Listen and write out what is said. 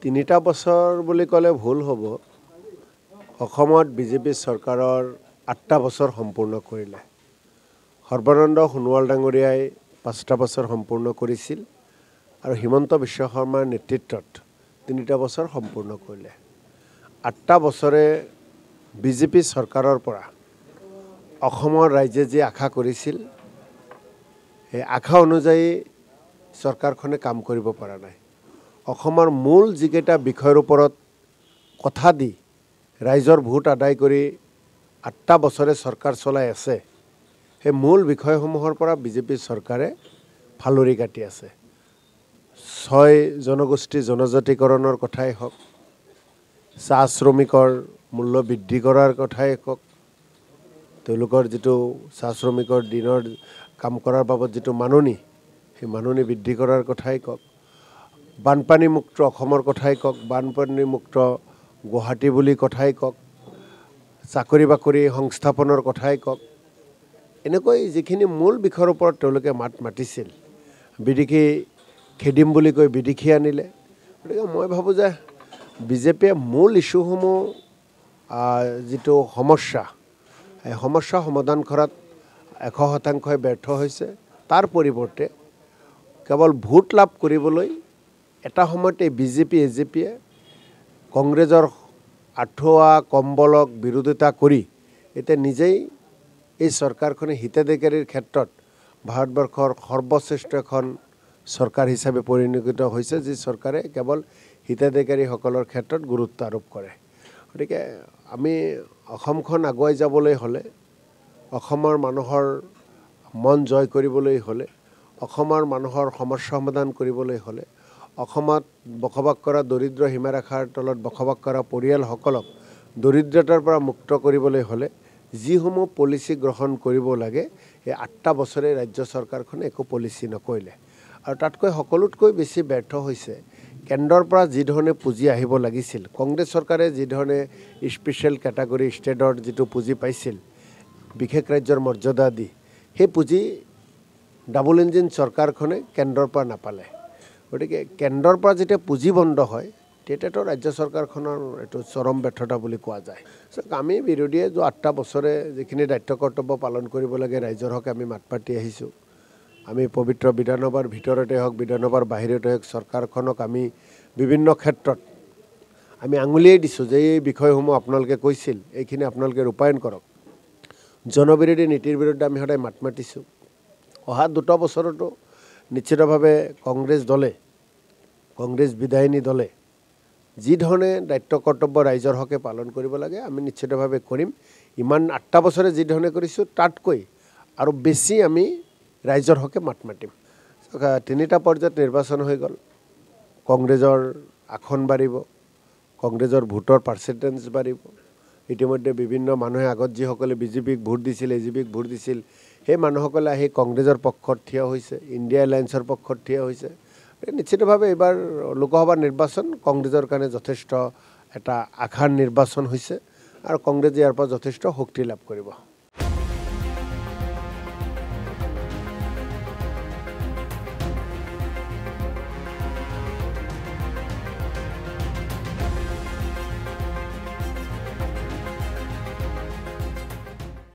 তিনিটা বছৰ বুলি ক'লে ভুল হ'ব। অসমত বিজেপি চৰকাৰৰ 8টা বছৰ সম্পূৰ্ণ কৰিলে। সৰ্বানন্দ সোণোৱাল ডাঙৰীয়াই 5টা বছৰ সম্পূৰ্ণ কৰিছিল আৰু হিমন্ত বিশ্ব শৰ্মাৰ নেতৃত্বত 3টা বছৰ সম্পূৰ্ণ কৰিলে। 8টা বছৰে বিজেপি চৰকাৰৰ পৰা অসমৰ ৰাইজে যি আশা কৰিছিল সেই আশা অনুযায়ী চৰকাৰখনে কাম কৰিব পৰা নাই। অসমৰ মূল যিকেইটা বিষয়ৰ ওপৰত কথা দি ৰাইজৰ ভোট আদায় কৰি 8টা বছৰে চৰকাৰ চলাই আছে, সেই মূল বিষয়সমূহৰ পৰা বিজেপি চৰকাৰে ফালৰি কাটি আছে। 6 জনগোষ্ঠী জনজাতিকৰণৰ কথাই হওক, চাহ শ্ৰমিকৰ মূল্য বৃদ্ধি কৰাৰ কথাই হওক, তেওঁলোকৰ যিটো চাহ শ্ৰমিকৰ দিনৰ কাম কৰাৰ বাবদ যিটো মাননি, সেই মাননি বৃদ্ধি কৰাৰ কথাই কওক, বানপানীমুক্ত অসমৰ কথাই কওক, বানপানীমুক্ত গুৱাহাটী বুলি কথাই কওক, চাকৰি বাকৰি সংস্থাপনৰ কথাই কওক, এনেকৈ যিখিনি মূল বিষয়ৰ ওপৰত তেওঁলোকে মাত মাতিছিল, বিদেশী খেদিম বুলি কৈ বিদেশী আনিলে। গতিকে মই ভাবোঁ যে বিজেপিয়ে মূল ইছ্যুসমূহ যিটো সমস্যা, এই সমস্যা সমাধান কৰাত 100% ব্যৰ্থ হৈছে। তাৰ পৰিৱৰ্তে কেৱল ভোট লাভ কৰিবলৈ এটা সময়তে বিজেপি এজেপিয়ে কংগ্ৰেছৰ আঁঠুৱা কম্বলক বিৰোধিতা কৰি এতিয়া নিজেই এই চৰকাৰখনে হিতাধিকাৰীৰ ক্ষেত্ৰত ভাৰতবৰ্ষৰ সৰ্বশ্ৰেষ্ঠ এখন চৰকাৰ হিচাপে পৰিণত হৈছে, যি চৰকাৰে কেৱল হিতাধিকাৰীসকলৰ ক্ষেত্ৰত গুৰুত্ব আৰোপ কৰে। গতিকে আমি অসমখন আগুৱাই যাবলৈ হ'লে, অসমৰ মানুহৰ মন জয় কৰিবলৈ হ'লে, অসমৰ মানুহৰ সমস্যা সমাধান কৰিবলৈ হ'লে, অসমত বসবাস কৰা দৰিদ্ৰ সীমাৰেখাৰ তলত বসবাস কৰা পৰিয়ালসকলক দৰিদ্ৰতাৰ পৰা মুক্ত কৰিবলৈ হ'লে যিসমূহ পলিচি গ্ৰহণ কৰিব লাগে, এই 8টা বছৰে ৰাজ্য চৰকাৰখনে একো পলিচি নকৰিলে। আৰু তাতকৈ সকলোতকৈ বেছি ব্যৰ্থ হৈছে কেন্দ্ৰৰ পৰা যি ধৰণে পুঁজি আহিব লাগিছিল, কংগ্ৰেছ চৰকাৰে যি ধৰণে স্পেচিয়েল কেটাগৰী ষ্টেটৰ যিটো পুঁজি পাইছিল, বিশেষ ৰাজ্যৰ মৰ্যাদা দি, সেই পুঁজি ডাবল ইঞ্জিন চৰকাৰখনে কেন্দ্ৰৰ পৰা নাপালে। গতিকে কেন্দ্ৰৰ পৰা যেতিয়া পুঁজি বন্ধ হয়, তেতিয়াতো ৰাজ্য চৰকাৰখনৰ এইটো চৰম ব্যৰ্থতা বুলি কোৱা যায়। আমি বিৰোধীয়ে 8টা বছৰে যিখিনি দায়িত্ব কৰ্তব্য পালন কৰিব লাগে ৰাইজৰ হকে আমি মাত পাতি আহিছোঁ। আমি পবিত্ৰ বিধানসভাৰ ভিতৰতে হওক, বিধানসভাৰ বাহিৰতে হওক, চৰকাৰখনক আমি বিভিন্ন ক্ষেত্ৰত আমি আঙুলিয়াই দিছোঁ যে এই বিষয়সমূহ আপোনালোকে কৈছিল, এইখিনি আপোনালোকে ৰূপায়ণ কৰক। জনবিৰোধী নীতিৰ বিৰুদ্ধে আমি সদায় মাত মাতিছোঁ। অহা 2 বছৰতো নিশ্চিতভাৱে কংগ্ৰেছ বিধায়িনী দলে যি ধৰণে দায়িত্ব কৰ্তব্য ৰাইজৰ হকে পালন কৰিব লাগে আমি নিশ্চিতভাৱে কৰিম। ইমান 8টা বছৰে যি ধৰণে কৰিছোঁ তাতকৈ আৰু বেছি আমি ৰাইজৰ হকে মাত মাতিম। 3টা পৰ্যায়ত নিৰ্বাচন হৈ গ'ল, কংগ্ৰেছৰ আসন বাঢ়িব, কংগ্ৰেছৰ ভোটৰ পাৰ্চেণ্টেজ বাঢ়িব। ইতিমধ্যে বিভিন্ন মানুহে আগত যিসকলে বিজেপিক ভোট দিছিল, এজেপিক ভোট দিছিল, সেই মানুহসকলে আহি কংগ্ৰেছৰ পক্ষত থিয় হৈছে, ইণ্ডিয়া এলায়েন্সৰ পক্ষত থিয় হৈছে। নিশ্চিতভাৱে এইবাৰ লোকসভা নিৰ্বাচন কংগ্ৰেছৰ কাৰণে যথেষ্ট এটা আশাৰ নিৰ্বাচন হৈছে আৰু কংগ্ৰেছে ইয়াৰ পৰা যথেষ্ট শক্তি লাভ কৰিব।